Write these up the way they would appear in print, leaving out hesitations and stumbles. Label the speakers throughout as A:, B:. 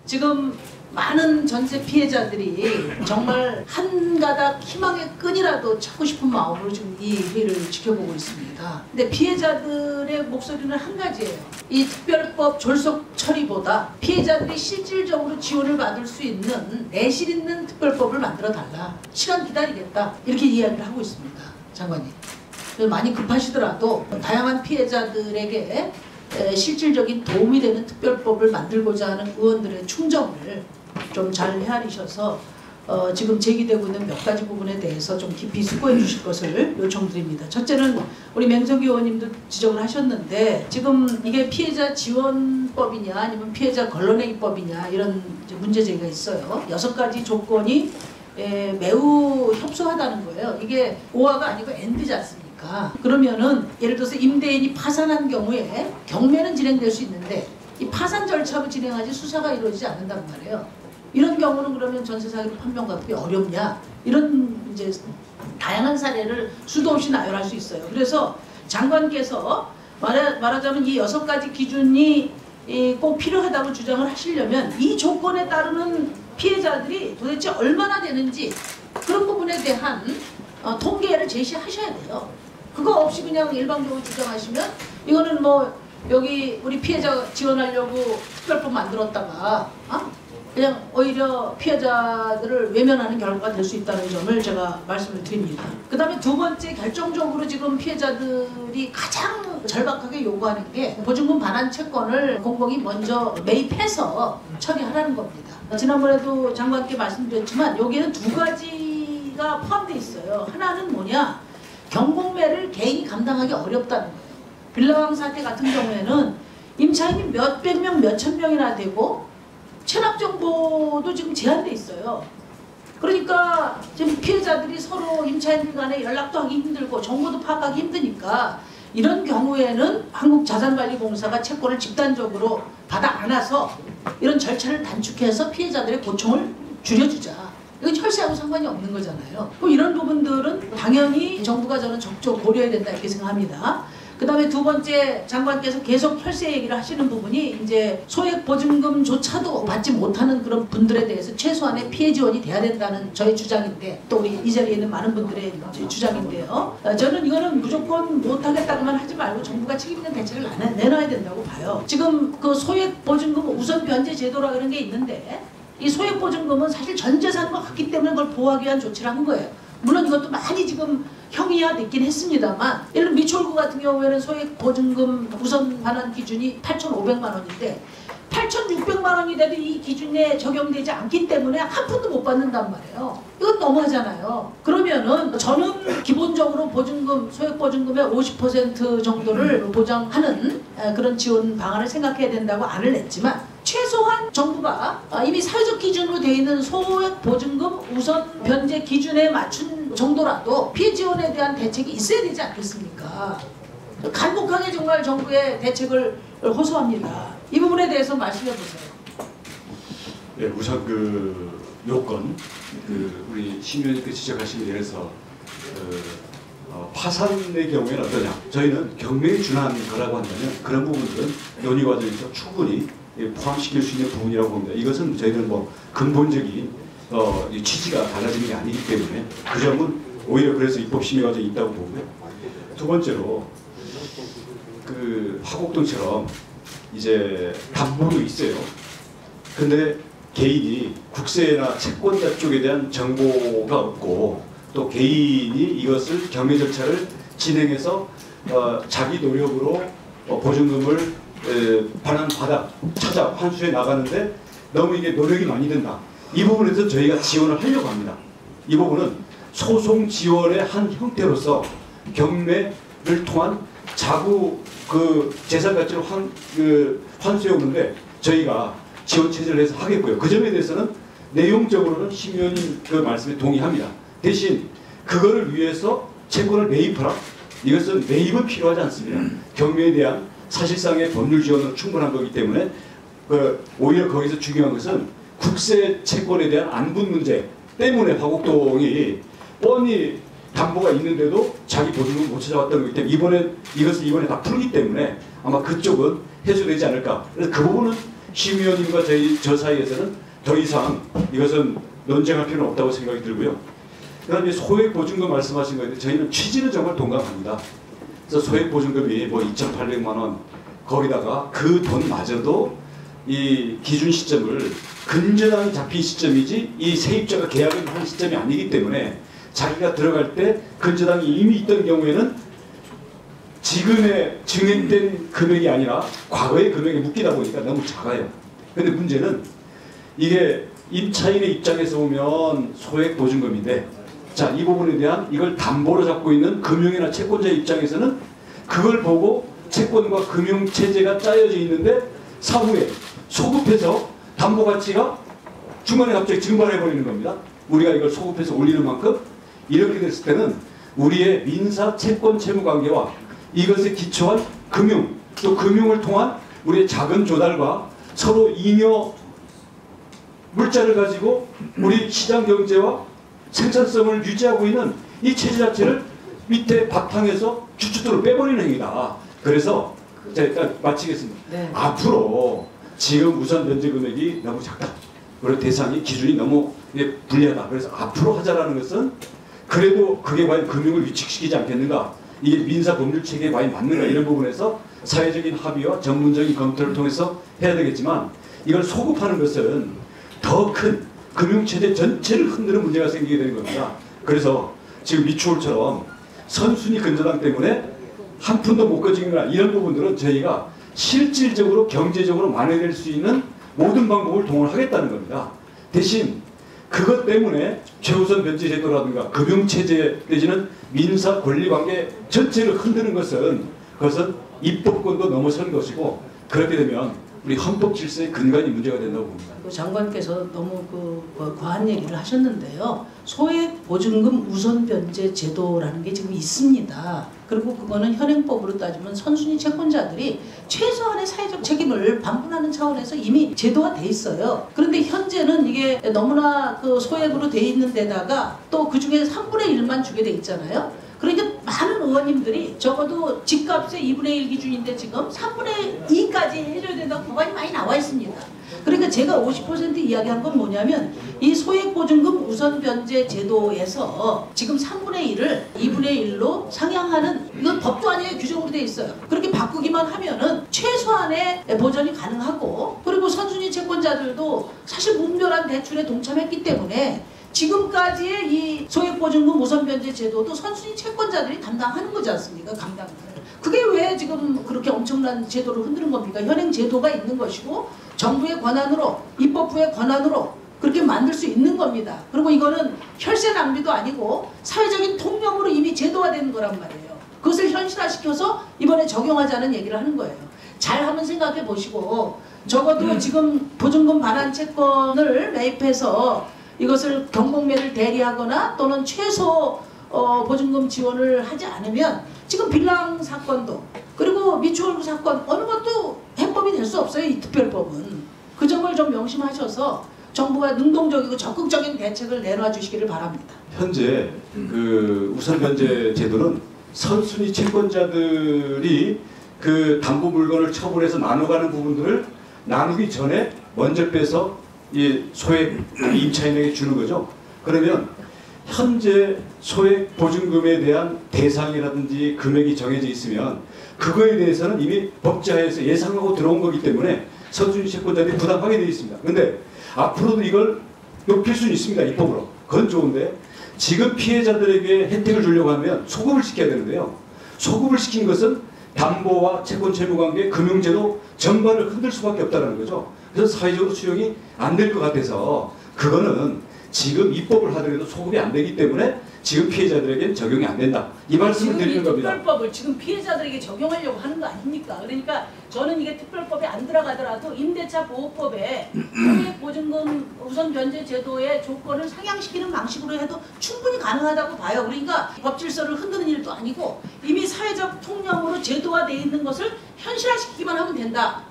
A: 지금 많은 전세 피해자들이 정말 한 가닥 희망의 끈이라도 찾고 싶은 마음으로 지금 이 회의를 지켜보고 있습니다. 근데 피해자들의 목소리는 한 가지예요. 이 특별법 졸속 처리보다 피해자들이 실질적으로 지원을 받을 수 있는 내실 있는 특별법을 만들어 달라. 시간 기다리겠다. 이렇게 이야기를 하고 있습니다. 장관님. 많이 급하시더라도 다양한 피해자들에게 실질적인 도움이 되는 특별법을 만들고자 하는 의원들의 충정을 좀 잘 헤아리셔서 지금 제기되고 있는 몇 가지 부분에 대해서 좀 깊이 수고해 주실 것을 요청드립니다. 첫째는 우리 맹석이 의원님도 지적을 하셨는데 지금 이게 피해자 지원법이냐 아니면 피해자 걸러내기법이냐 이런 문제 제기가 있어요. 6가지 조건이 매우 협소하다는 거예요. 이게 오화가 아니고 엔드지 않습니까? 그러면은 예를 들어서 임대인이 파산한 경우에 경매는 진행될 수 있는데 이 파산 절차로 진행하지 수사가 이루어지지 않는단 말이에요. 이런 경우는 그러면 전세 사기로 판명받기 어렵냐? 이런 이제 다양한 사례를 수도 없이 나열할 수 있어요. 그래서 장관께서 말하자면 이 6가지 기준이 꼭 필요하다고 주장을 하시려면 이 조건에 따르는 피해자들이 도대체 얼마나 되는지 그런 부분에 대한 통계를 제시하셔야 돼요. 그거 없이 그냥 일방적으로 주장하시면 이거는 뭐 여기 우리 피해자 지원하려고 특별법 만들었다가 그냥 오히려 피해자들을 외면하는 결과가 될 수 있다는 점을 제가 말씀을 드립니다. 그 다음에 두 번째 결정적으로 지금 피해자들이 가장 절박하게 요구하는 게 보증금 반환 채권을 공공이 먼저 매입해서 처리하라는 겁니다. 지난번에도 장관께 말씀드렸지만 여기에는 2가지가 포함되어 있어요. 하나는 뭐냐? 경공매를 개인이 감당하기 어렵다는 거예요. 빌라왕 사태 같은 경우에는 임차인이 몇백 명, 몇천 명이나 되고 체납 정보도 지금 제한돼 있어요. 그러니까 지금 피해자들이 서로 임차인들 간에 연락도 하기 힘들고 정보도 파악하기 힘드니까 이런 경우에는 한국자산관리공사가 채권을 집단적으로 받아 안아서 이런 절차를 단축해서 피해자들의 고통을 줄여주자. 이건 혈세하고 상관이 없는 거잖아요. 그럼 이런 부분들은 당연히 정부가 저는 적극 고려해야 된다 이렇게 생각합니다. 그 다음에 두 번째 장관께서 계속 혈세 얘기를 하시는 부분이 이제 소액 보증금조차도 받지 못하는 그런 분들에 대해서 최소한의 피해 지원이 돼야 된다는 저의 주장인데 또 우리 이 자리에 있는 많은 분들의 주장인데요. 저는 이거는 무조건 못하겠다고만 하지 말고 정부가 책임 있는 대책을 내놔야 된다고 봐요. 지금 그 소액 보증금 우선 변제 제도라 그런 게 있는데 이 소액 보증금은 사실 전 재산과 같기 때문에 그걸 보호하기 위한 조치를 한 거예요. 물론 이것도 많이 지금 형이화됐긴 했습니다만 예를 들어 미추홀구 같은 경우에는 소액 보증금 우선 반환 기준이 8,500만 원인데 8,600만 원이 돼도 이 기준에 적용되지 않기 때문에 한 푼도 못 받는단 말이에요. 이건 너무하잖아요. 그러면은 저는 기본적으로 보증금, 소액 보증금의 50% 정도를 보장하는 그런 지원 방안을 생각해야 된다고 안을 냈지만 최소한 정부가 이미 사회적 기준으로 되어 있는 소액 보증금 우선 변제 기준에 맞춘 정도라도 피해 지원에 대한 대책이 있어야 되지 않겠습니까? 간곡하게 정말 정부의 대책을 호소합니다. 이 부분에 대해서 말씀해 보세요.
B: 네, 우선 그 요건, 우리 심 의원님께 지적하신 예에서 파산의 경우에는 어떠냐? 저희는 경매에 준한 거라고 한다면 그런 부분들은 논의 과정에서 충분히 포함시킬 수 있는 부분이라고 봅니다. 이것은 저희는 뭐 근본적인 취지가 달라지는 게 아니기 때문에 그 점은 오히려 그래서 입법심의 과정이 있다고 보고요. 두 번째로 그 화곡동처럼 이제 담보도 있어요. 근데 개인이 국세나 채권자 쪽에 대한 정보가 없고 또 개인이 이것을 경매 절차를 진행해서 자기 노력으로 보증금을 반환받아 찾아 환수해 나가는데 너무 이게 노력이 많이 든다. 이 부분에서 저희가 지원을 하려고 합니다. 이 부분은 소송 지원의 한 형태로서 경매를 통한 자구 그 재산 가치를 환수해 오는데 저희가 지원 체제를 해서 하겠고요. 그 점에 대해서는 내용적으로는 심 의원님 그 말씀에 동의합니다. 대신 그거를 위해서 채권을 매입하라. 이것은 매입은 필요하지 않습니다. 경매에 대한 사실상의 법률 지원은 충분한 거기 때문에 오히려 거기서 중요한 것은 국세 채권에 대한 안분 문제 때문에 화곡동이 뻔히 담보가 있는데도 자기 보증금 못 찾아왔던 거기 때문에 이것을 이번에 다 풀기 때문에 아마 그쪽은 해소되지 않을까. 그래서 그 부분은 심 의원님과 저 사이에서는 더 이상 이것은 논쟁할 필요는 없다고 생각이 들고요. 그다음에 소액보증금 말씀하신 거에 저희는 취지는 정말 동감합니다. 그래서 소액보증금이 뭐 2,800만 원 거기다가 그 돈마저도 이 기준 시점을 근저당이 잡힌 시점이지 이 세입자가 계약을 한 시점이 아니기 때문에 자기가 들어갈 때 근저당이 이미 있던 경우에는 지금의 증액된 금액이 아니라 과거의 금액에 묶이다 보니까 너무 작아요. 근데 문제는 이게 임차인의 입장에서 보면 소액보증금인데 자, 이 부분에 대한 이걸 담보로 잡고 있는 금융이나 채권자의 입장에서는 그걸 보고 채권과 금융체제가 짜여져 있는데 사후에 소급해서 담보 가치가 중간에 갑자기 증발해버리는 겁니다. 우리가 이걸 소급해서 올리는 만큼 이렇게 됐을 때는 우리의 민사 채권 채무 관계와 이것에 기초한 금융 또 금융을 통한 우리의 자금 조달과 서로 잉여 물자를 가지고 우리 시장 경제와 생산성을 유지하고 있는 이 체제 자체를 밑에 바탕에서 주춧돌을 빼버리는 행위다. 그래서 제가 일단 마치겠습니다.
A: 네.
B: 앞으로 지금 우선 변제 금액이 너무 작다. 그리고 대상이 기준이 너무 불리하다. 그래서 앞으로 하자라는 것은 그래도 그게 과연 금융을 위축시키지 않겠는가? 이게 민사 법률 체계에 과연 맞는가? 이런 부분에서 사회적인 합의와 전문적인 검토를 통해서 해야 되겠지만 이걸 소급하는 것은 더 큰 금융체제 전체를 흔드는 문제가 생기게 되는 겁니다. 그래서 지금 미추홀처럼 선순위 근저당 때문에 한 푼도 못 거지거나 이런 부분들은 저희가 실질적으로 경제적으로 만회될 수 있는 모든 방법을 동원하겠다는 겁니다. 대신 그것 때문에 최우선 변제 제도라든가 금융체제 내지는 민사 권리관계 전체를 흔드는 것은 그것은 입법권도 넘어선 것이고 그렇게 되면 우리 헌법 질서의 근간이 문제가 된다고 봅니다.
A: 장관께서 너무 과한 얘기를 하셨는데요. 소액 보증금 우선 변제 제도라는 게 지금 있습니다. 그리고 그거는 현행법으로 따지면 선순위 채권자들이 최소한의 사회적 책임을 반분하는 차원에서 이미 제도가 돼 있어요. 그런데 현재는 이게 너무나 소액으로 돼 있는 데다가 또 그중에 3분의 1만 주게 돼 있잖아요. 그러니까 많은 의원님들이 적어도 집값의 2분의 1 기준인데 지금 3분의 2까지 해줘야 된다고 법안이 많이 나와 있습니다. 그러니까 제가 50% 이야기한 건 뭐냐면 이 소액보증금 우선 변제 제도에서 지금 3분의 1을 2분의 1로 상향하는 이건 법도 아니에요. 규정으로 돼 있어요. 그렇게 바꾸기만 하면은 최소한의 보전이 가능하고 그리고 선순위 채권자들도 사실 무분별한 대출에 동참했기 때문에 지금까지의 이 소액보증금 우선변제 제도도 선순위 채권자들이 담당하는 거지 않습니까? 감당을. 그게 왜 지금 그렇게 엄청난 제도를 흔드는 겁니까? 현행 제도가 있는 것이고 정부의 권한으로 입법부의 권한으로 그렇게 만들 수 있는 겁니다. 그리고 이거는 혈세 낭비도 아니고 사회적인 통념으로 이미 제도화되는 거란 말이에요. 그것을 현실화시켜서 이번에 적용하자는 얘기를 하는 거예요. 잘 한번 생각해 보시고 적어도 지금 보증금 반환 채권을 매입해서 이것을 경공매를 대리하거나 또는 최소 보증금 지원을 하지 않으면 지금 빌랑 사건도 그리고 미추홀 사건 어느 것도 해법이 될 수 없어요. 이 특별법은. 그 점을 좀 명심하셔서 정부가 능동적이고 적극적인 대책을 내놔 주시기를 바랍니다.
B: 현재 그 우선 변제 제도는 선순위 채권자들이 그 담보 물건을 처분해서 나눠가는 부분들을 나누기 전에 먼저 빼서 이 소액 임차인에게 주는 거죠. 그러면 현재 소액 보증금에 대한 대상이라든지 금액이 정해져 있으면 그거에 대해서는 이미 법제하에서 예상하고 들어온 거기 때문에 선순위 채권자들이 부담하게 되어 있습니다. 그런데 앞으로도 이걸 높일 수는 있습니다. 입법으로. 그건 좋은데 지금 피해자들에게 혜택을 주려고 하면 소급을 시켜야 되는데요. 소급을 시킨 것은 담보와 채권 채무관계 금융제도 전반을 흔들 수밖에 없다는 거죠. 그래서 사회적으로 수용이 안 될 것 같아서 그거는 지금 입법을 하더라도 소급이 안 되기 때문에 지금 피해자들에게는 적용이 안 된다. 이 말씀을 드리는 겁니다.
A: 특별법을 지금 피해자들에게 적용하려고 하는 거 아닙니까? 그러니까 저는 이게 특별법에 안 들어가더라도 임대차 보호법에 소액보증금 우선 변제 제도의 조건을 상향시키는 방식으로 해도 충분히 가능하다고 봐요. 그러니까 법 질서를 흔드는 일도 아니고 이미 사회적 통념으로 제도화되어 있는 것을 현실화시키기만 하면 된다.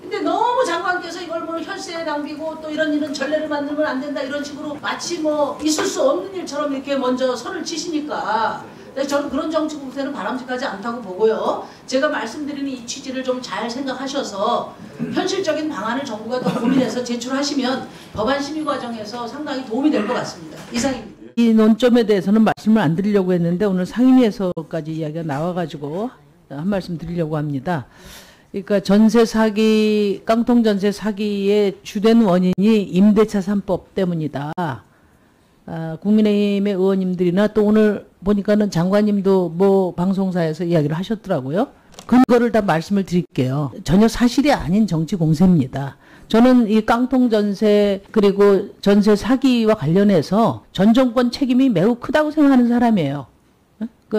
A: 근데 너무 장관께서 이걸 뭐 혈세 낭비고 또 이런 일은 전례를 만들면 안 된다 이런 식으로 마치 뭐 있을 수 없는 일처럼 이렇게 먼저 선을 치시니까 근데 저는 그런 정치 공세는 바람직하지 않다고 보고요. 제가 말씀드리는 이 취지를 좀 잘 생각하셔서 현실적인 방안을 정부가 더 고민해서 제출하시면 법안 심의 과정에서 상당히 도움이 될 것 같습니다. 이상입니다.
C: 이 논점에 대해서는 말씀을 안 드리려고 했는데 오늘 상임위에서까지 이야기가 나와가지고 한 말씀 드리려고 합니다. 그러니까 전세 사기, 깡통 전세 사기의 주된 원인이 임대차 3법 때문이다. 국민의힘의 의원님들이나 또 오늘 보니까는 장관님도 뭐 방송사에서 이야기를 하셨더라고요. 근거를 다 말씀을 드릴게요. 전혀 사실이 아닌 정치 공세입니다. 저는 이 깡통 전세 그리고 전세 사기와 관련해서 전 정권 책임이 매우 크다고 생각하는 사람이에요.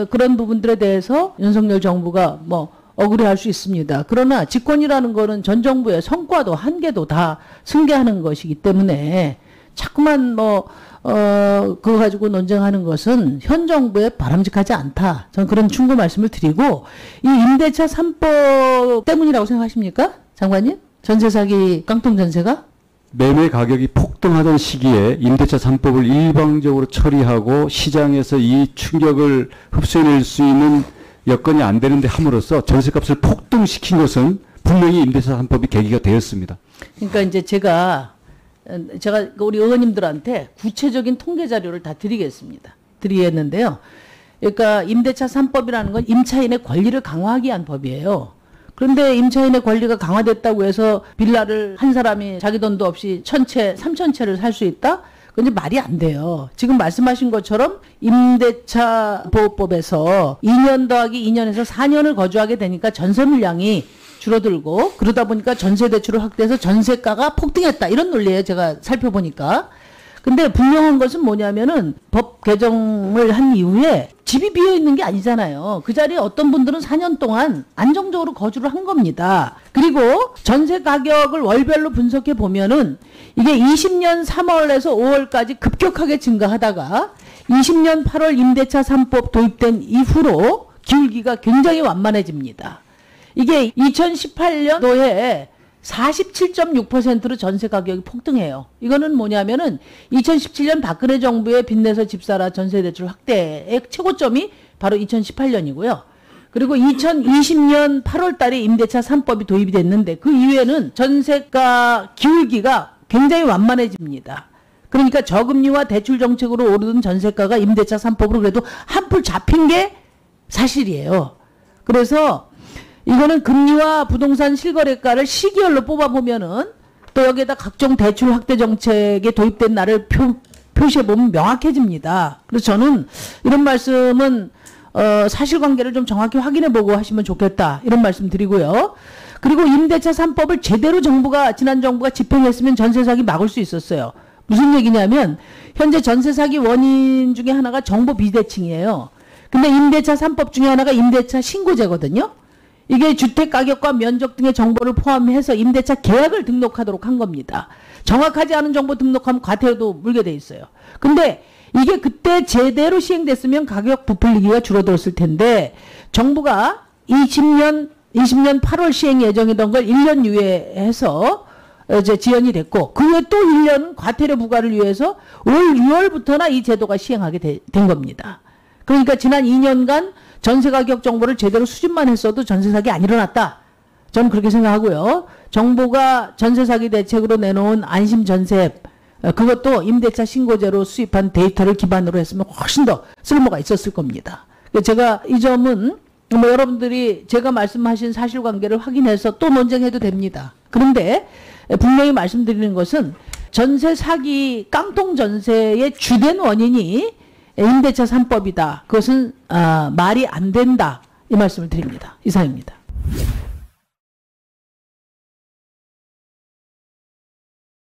C: 그런 부분들에 대해서 윤석열 정부가 뭐 억울해할 수 있습니다. 그러나 집권이라는 거는 전 정부의 성과도 한계도 다 승계하는 것이기 때문에 자꾸만 그거 가지고 논쟁하는 것은 현 정부에 바람직하지 않다. 저는 그런 충고 말씀을 드리고, 이 임대차 3법 때문이라고 생각하십니까? 장관님? 전세 사기 깡통 전세가?
D: 매매 가격이 폭등하던 시기에 임대차 3법을 일방적으로 처리하고 시장에서 이 충격을 흡수해낼 수 있는 여건이 안 되는데 함으로써 전세값을 폭등시킨 것은 분명히 임대차 3법이 계기가 되었습니다.
C: 그러니까 이제 제가 우리 의원님들한테 구체적인 통계 자료를 다 드리겠는데요. 그러니까 임대차 3법이라는 건 임차인의 권리를 강화하기 위한 법이에요. 그런데 임차인의 권리가 강화됐다고 해서 빌라를 한 사람이 자기 돈도 없이 1000채, 3000채를 살 수 있다? 그건 이제 말이 안 돼요. 지금 말씀하신 것처럼 임대차 보호법에서 2년 더하기 2년에서 4년을 거주하게 되니까 전세 물량이 줄어들고, 그러다 보니까 전세 대출을 확대해서 전세가가 폭등했다. 이런 논리예요. 제가 살펴보니까. 근데 분명한 것은 뭐냐면은 법 개정을 한 이후에 집이 비어 있는 게 아니잖아요. 그 자리에 어떤 분들은 4년 동안 안정적으로 거주를 한 겁니다. 그리고 전세 가격을 월별로 분석해 보면은 이게 20년 3월에서 5월까지 급격하게 증가하다가 20년 8월 임대차 3법 도입된 이후로 기울기가 굉장히 완만해집니다. 이게 2018년도에 47.6%로 전세 가격이 폭등해요. 이거는 뭐냐면은 2017년 박근혜 정부의 빚내서 집사라 전세 대출 확대의 최고점이 바로 2018년이고요. 그리고 2020년 8월 달에 임대차 3법이 도입이 됐는데 그 이후에는 전세가 기울기가 굉장히 완만해집니다. 그러니까 저금리와 대출 정책으로 오르던 전세가가 임대차 3법으로 그래도 한풀 잡힌 게 사실이에요. 그래서 이거는 금리와 부동산 실거래가를 시기열로 뽑아보면은 또 여기에다 각종 대출 확대 정책에 도입된 날을 표시해보면 명확해집니다. 그래서 저는 이런 말씀은 사실관계를 좀 정확히 확인해보고 하시면 좋겠다. 이런 말씀 드리고요. 그리고 임대차 3법을 제대로 지난 정부가 집행했으면 전세 사기 막을 수 있었어요. 무슨 얘기냐면 현재 전세 사기 원인 중에 하나가 정보 비대칭이에요. 근데 임대차 3법 중에 하나가 임대차 신고제거든요. 이게 주택가격과 면적 등의 정보를 포함해서 임대차 계약을 등록하도록 한 겁니다. 정확하지 않은 정보 등록하면 과태료도 물게 돼 있어요. 근데 이게 그때 제대로 시행됐으면 가격 부풀리기가 줄어들었을 텐데 정부가 20년 8월 시행 예정이던 걸 1년 유예해서 이제 지연이 됐고 그 후에 또 1년 과태료 부과를 위해서 올 6월부터나 이 제도가 시행하게 된 겁니다. 그러니까 지난 2년간 전세 가격 정보를 제대로 수집만 했어도 전세 사기 안 일어났다. 저는 그렇게 생각하고요. 정부가 전세 사기 대책으로 내놓은 안심 전세 그것도 임대차 신고제로 수입한 데이터를 기반으로 했으면 훨씬 더 쓸모가 있었을 겁니다. 제가 이 점은 뭐 여러분들이 제가 말씀하신 사실관계를 확인해서 또 논쟁해도 됩니다. 그런데 분명히 말씀드리는 것은 전세 사기 깡통 전세의 주된 원인이 임대차 3법이다. 그것은 말이 안 된다. 이 말씀을 드립니다. 이상입니다.